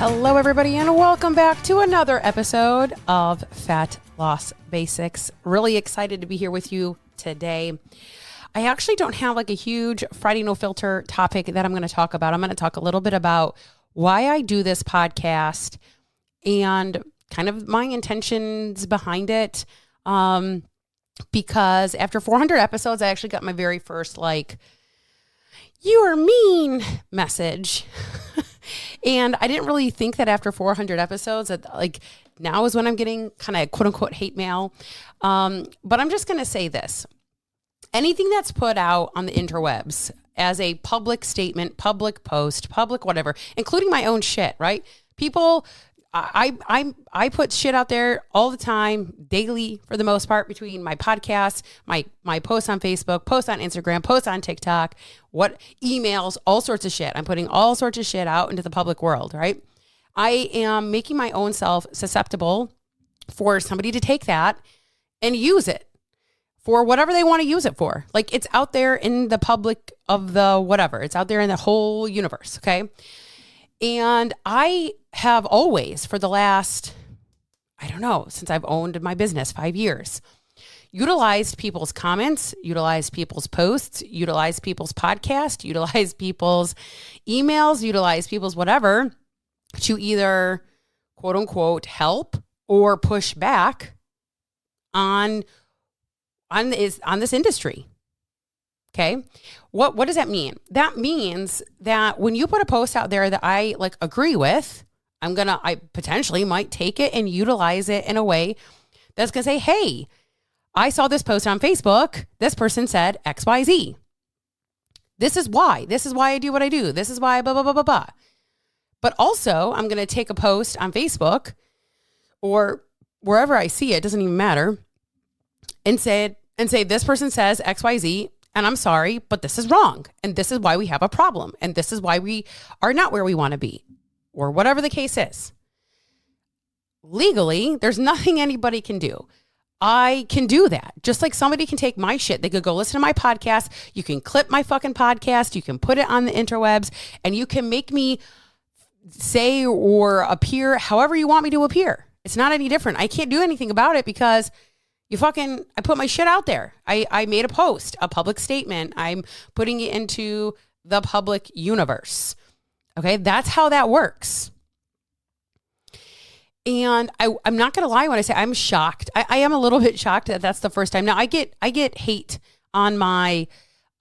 Hello, everybody, and welcome back to another episode of Fat Loss Basics. Really excited to be here with you today. I actually don't have like a huge Friday No Filter topic that I'm going to talk about. I'm going to talk a little bit about why I do this podcast and kind of my intentions behind it. Because after 400 episodes, I actually got my very first "you are mean" message. And I didn't really think that after 400 episodes that now is when I'm getting kind of quote unquote hate mail. But I'm just going to say this. Anything that's put out on the interwebs as a public statement, public post, public whatever, including my own shit, right? People, I put shit out there all the time, daily for the most part, between my podcast, my posts on Facebook, posts on Instagram, posts on TikTok, emails, all sorts of shit. I'm putting all sorts of shit out into the public world, right? I am making my own self susceptible for somebody to take that and use it for whatever they want to use it for. Like, it's out there in the public of the whatever. It's out there in the whole universe, okay? And I have always, for the last, since I've owned my business 5 years, utilized people's comments, utilized people's posts, utilized people's podcasts, utilized people's emails, utilized people's whatever to either quote unquote help or push back on this industry. Okay. What does that mean? That means that when you put a post out there that I agree with, I potentially might take it and utilize it in a way that's going to say, hey, I saw this post on Facebook. This person said XYZ. This is why I do what I do. This is why blah, blah, blah, blah, blah. But also I'm going to take a post on Facebook or wherever I see it, doesn't even matter, and say, this person says XYZ. And I'm sorry, but this is wrong. And this is why we have a problem. And this is why we are not where we want to be, or whatever the case is. Legally, there's nothing anybody can do. I can do that. Just like somebody can take my shit. They could go listen to my podcast. You can clip my fucking podcast. You can put it on the interwebs, and you can make me say or appear however you want me to appear. It's not any different. I can't do anything about it because I put my shit out there. I made a post, a public statement. I'm putting it into the public universe. Okay. That's how that works. And I'm not going to lie when I say I'm shocked. I am a little bit shocked that that's the first time. Now I get hate on my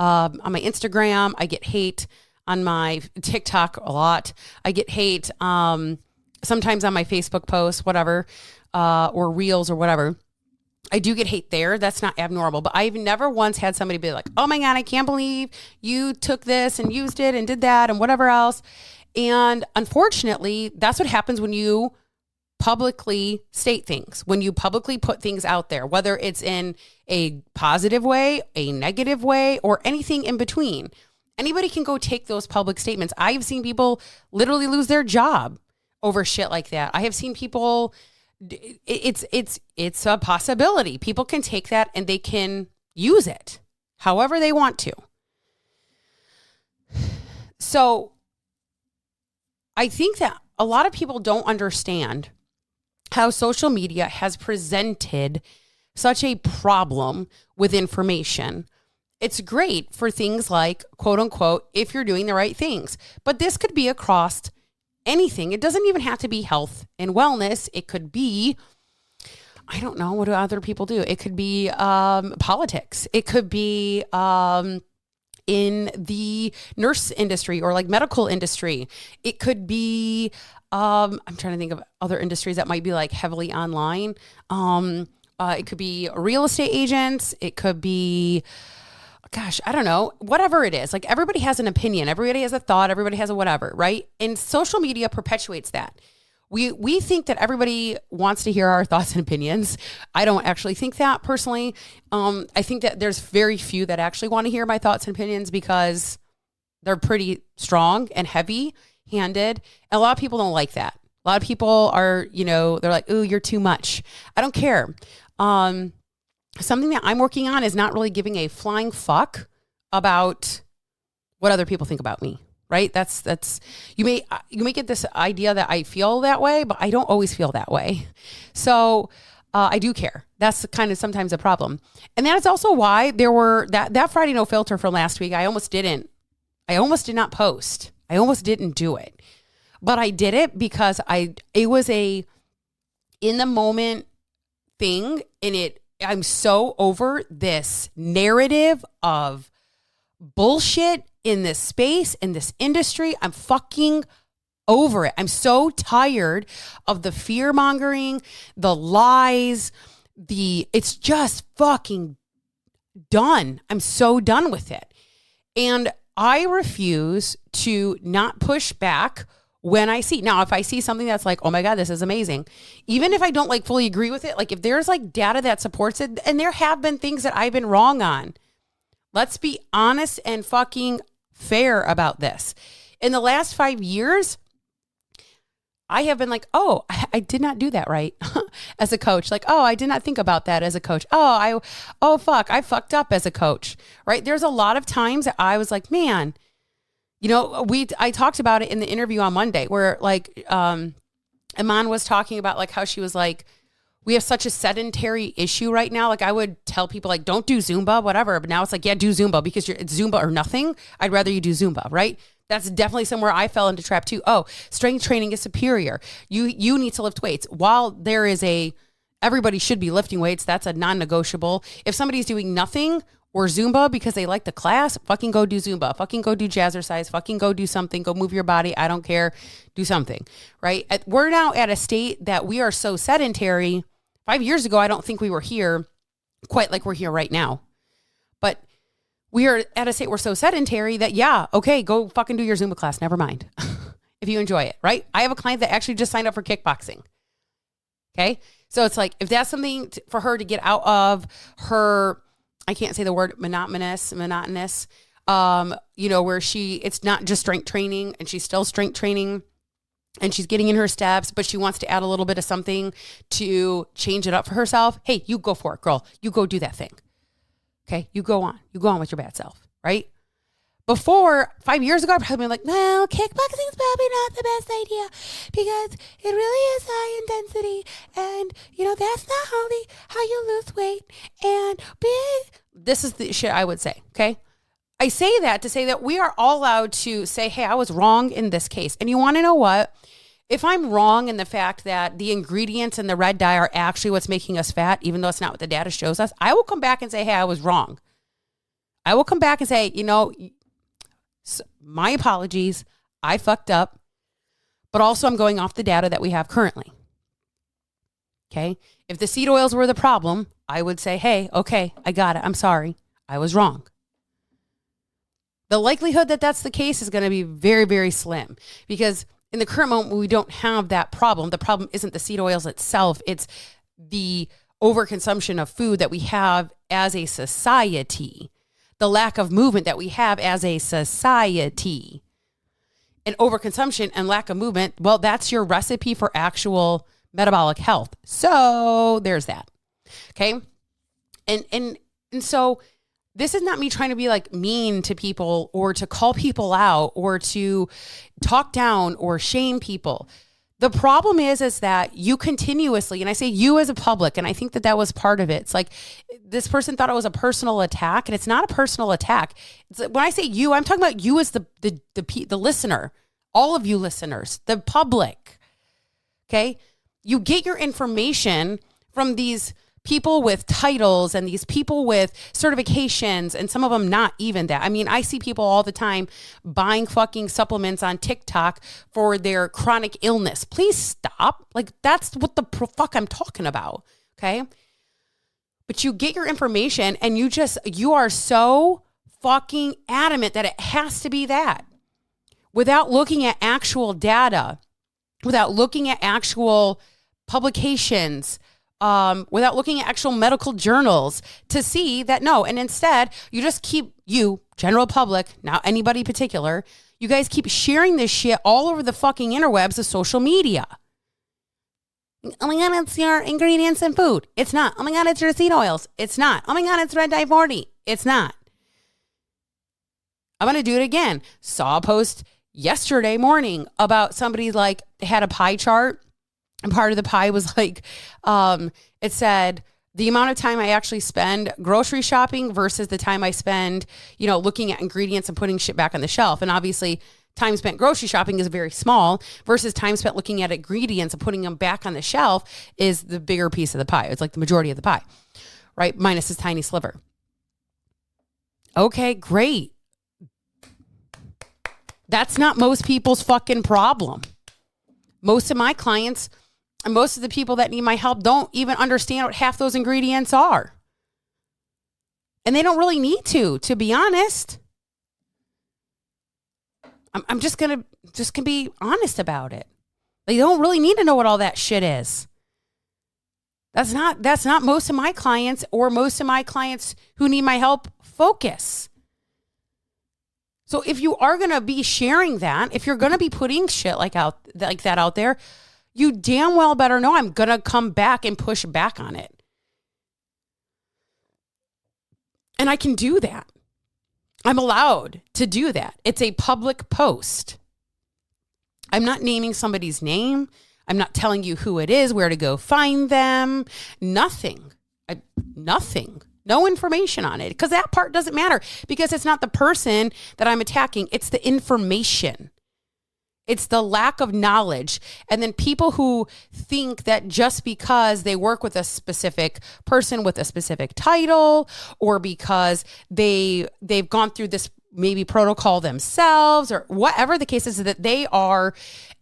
Instagram. I get hate on my TikTok a lot. I get hate, sometimes on my Facebook posts, whatever, or reels or whatever. I do get hate there. That's not abnormal, but I've never once had somebody be like, oh my God, I can't believe you took this and used it and did that and whatever else. And unfortunately, that's what happens when you publicly state things, when you publicly put things out there, whether it's in a positive way, a negative way, or anything in between. Anybody can go take those public statements. I've seen people literally lose their job over shit like that. I have seen people... It's a possibility. People can take that and they can use it however they want to. So I think that a lot of people don't understand how social media has presented such a problem with information. It's great for things like, quote unquote, if you're doing the right things, but this could be across anything. It doesn't even have to be health and wellness. It could be, I don't know, what do other people do? It could be politics. It could be in the nurse industry or medical industry. It could be, I'm trying to think of other industries that might be heavily online. It could be real estate agents. It could be, gosh, I don't know, whatever it is. Everybody has an opinion. Everybody has a thought. Everybody has a whatever, right? And social media perpetuates that. We think that everybody wants to hear our thoughts and opinions. I don't actually think that personally. I think that there's very few that actually want to hear my thoughts and opinions because they're pretty strong and heavy-handed. And a lot of people don't like that. A lot of people are, they're like, ooh, you're too much. I don't care. Something that I'm working on is not really giving a flying fuck about what other people think about me, right? That's you may get this idea that I feel that way, but I don't always feel that way. So I do care. That's kind of sometimes a problem. And that is also why there were that Friday No Filter from last week. I almost did not post. I almost didn't do it, but I did it because it was a in the moment thing. And I'm so over this narrative of bullshit in this space, in this industry. I'm fucking over it. I'm so tired of the fear mongering, the lies, it's just fucking done. I'm so done with it. And I refuse to not push back when I see. Now, if I see something that's like, oh my God, this is amazing. Even if I don't like fully agree with it, like if there's like data that supports it, and there have been things that I've been wrong on. Let's be honest and fucking fair about this. In the last 5 years, I have been like, oh, I did not do that right as a coach. Like, oh, I did not think about that as a coach. Oh, fuck, I fucked up as a coach, right? There's a lot of times that I was like, man, I talked about it in the interview on Monday where like, Iman was talking about like how she was like, we have such a sedentary issue right now. Like I would tell people like, don't do Zumba, whatever. But now it's like, yeah, do Zumba because it's Zumba or nothing. I'd rather you do Zumba, right? That's definitely somewhere I fell into trap too. Oh, strength training is superior. You need to lift weights. While there is everybody should be lifting weights. That's a non-negotiable. If somebody's doing nothing or Zumba because they like the class, fucking go do Zumba, fucking go do jazzercise, fucking go do something, go move your body. I don't care. Do something, right? We're now at a state that we are so sedentary. 5 years ago, I don't think we were here quite like we're here right now. But we are at a state we're so sedentary that, yeah, okay, go fucking do your Zumba class. Never mind. If you enjoy it, right? I have a client that actually just signed up for kickboxing. Okay. So it's like, if that's something for her to get out of her, I can't say the word monotonous, where it's not just strength training and she's still strength training. And she's getting in her steps, but she wants to add a little bit of something to change it up for herself. Hey, you go for it, girl. You go do that thing. Okay, you go on with your bad self, right? Before 5 years ago, I'd probably been like, well, kickboxing is probably not the best idea because it really is high intensity, and that's not how you lose weight. And this is the shit I would say. Okay. I say that to say that we are all allowed to say, hey, I was wrong in this case. And you want to know what? If I'm wrong in the fact that the ingredients in the red dye are actually what's making us fat, even though it's not what the data shows us, I will come back and say, hey, I was wrong. I will come back and say, my apologies. I fucked up. But also I'm going off the data that we have currently. Okay. If the seed oils were the problem, I would say, hey, okay, I got it. I'm sorry. I was wrong. The likelihood that that's the case is going to be very, very slim because in the current moment, we don't have that problem. The problem isn't the seed oils itself. It's the overconsumption of food that we have as a society, the lack of movement that we have as a society. And overconsumption and lack of movement, well, that's your recipe for actual metabolic health. So there's that. Okay. And so this is not me trying to be like mean to people or to call people out or to talk down or shame people. The problem is that you continuously, and I say you as a public, and I think that was part of it. It's like this person thought it was a personal attack, and it's not a personal attack. It's like, when I say you, I'm talking about you as the listener, all of you listeners, the public. Okay, you get your information from these people with titles and these people with certifications, and some of them not even that. I mean, I see people all the time buying fucking supplements on TikTok for their chronic illness. Please stop. Like, that's what the fuck I'm talking about. Okay. But you get your information and you are so fucking adamant that it has to be that without looking at actual data, without looking at actual publications, without looking at actual medical journals to see that no. And instead, you just keep, general public, not anybody particular, you guys keep sharing this shit all over the fucking interwebs of social media. Oh my God, it's your ingredients in food. It's not. Oh my God, it's your seed oils. It's not. Oh my God, it's red dye 40. It's not. I'm going to do it again. Saw a post yesterday morning about somebody like had a pie chart, and part of the pie was like, it said the amount of time I actually spend grocery shopping versus the time I spend, looking at ingredients and putting shit back on the shelf. And obviously time spent grocery shopping is very small versus time spent looking at ingredients and putting them back on the shelf is the bigger piece of the pie. It's like the majority of the pie, right? Minus this tiny sliver. Okay, great. That's not most people's fucking problem. Most of my clients and most of the people that need my help don't even understand what half those ingredients are. And they don't really need to be honest. I'm just gonna be honest about it. They don't really need to know what all that shit is. That's not most of my clients or most of my clients who need my help focus. So if you are going to be sharing that, if you're going to be putting shit like that out there, you damn well better know I'm going to come back and push back on it. And I can do that. I'm allowed to do that. It's a public post. I'm not naming somebody's name. I'm not telling you who it is, where to go find them. Nothing. Nothing. No information on it, because that part doesn't matter, because it's not the person that I'm attacking. It's the information. It's the lack of knowledge. And then people who think that just because they work with a specific person with a specific title, or because they've gone through this maybe protocol themselves, or whatever the case is, that they are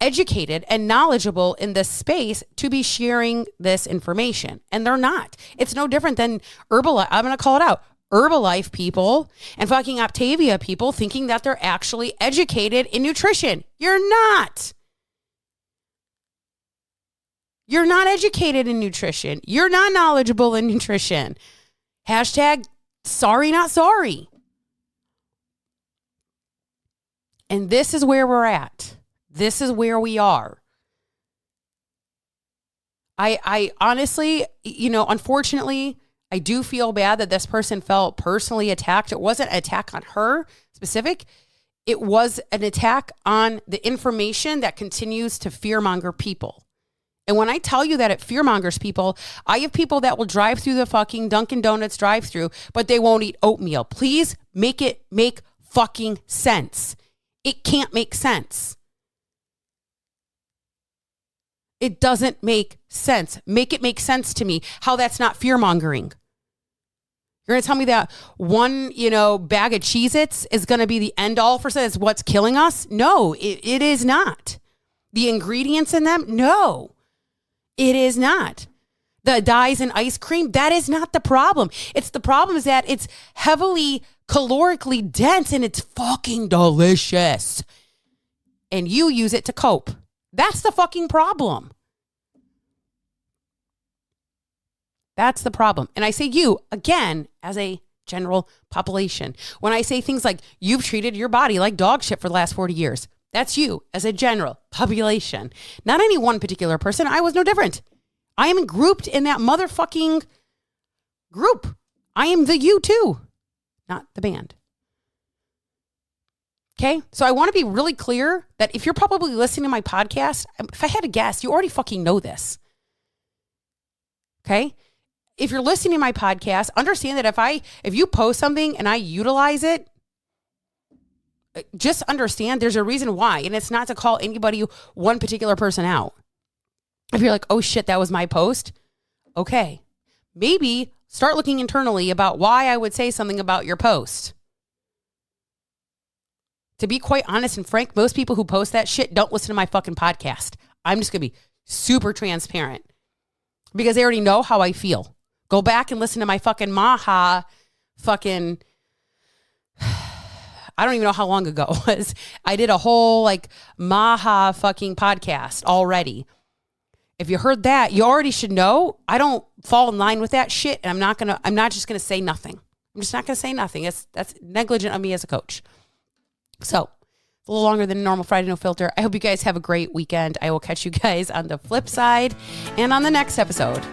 educated and knowledgeable in this space to be sharing this information. And they're not. It's no different than Herbalife. I'm going to call it out. Herbalife people and fucking Optavia people thinking that they're actually educated in nutrition. You're not. You're not educated in nutrition. You're not knowledgeable in nutrition. Hashtag sorry, not sorry. And this is where we're at. This is where we are. I honestly, unfortunately, I do feel bad that this person felt personally attacked. It wasn't an attack on her specific. It was an attack on the information that continues to fearmonger people. And when I tell you that it fearmongers people, I have people that will drive through the fucking Dunkin' Donuts drive-through, but they won't eat oatmeal. Please make it make fucking sense. It can't make sense. It doesn't make sense. Make it make sense to me how that's not fear-mongering. You're going to tell me that one, bag of Cheez-Its is going to be the end all for is what's killing us? No, it is not. The ingredients in them? No, it is not. The dyes in ice cream? That is not the problem. The problem is that it's heavily calorically dense and it's fucking delicious. And you use it to cope. That's the fucking problem. That's the problem. And I say you, again, as a general population. When I say things like, you've treated your body like dog shit for the last 40 years, that's you as a general population. Not any one particular person. I was no different. I am grouped in that motherfucking group. I am the you too, not the band. Okay? So I want to be really clear that if you're probably listening to my podcast, if I had to guess, you already fucking know this. Okay? If you're listening to my podcast, understand that if you post something and I utilize it, just understand there's a reason why. And it's not to call anybody, one particular person out. If you're like, oh shit, that was my post. Okay. Maybe start looking internally about why I would say something about your post. To be quite honest and frank, most people who post that shit don't listen to my fucking podcast. I'm just going to be super transparent because they already know how I feel. Go back and listen to my fucking Maha fucking, I don't even know how long ago it was. I did a whole Maha fucking podcast already. If you heard that, you already should know I don't fall in line with that shit. And I'm not just going to say nothing. I'm just not going to say nothing. That's negligent of me as a coach. So it's a little longer than a normal Friday No Filter. I hope you guys have a great weekend. I will catch you guys on the flip side and on the next episode.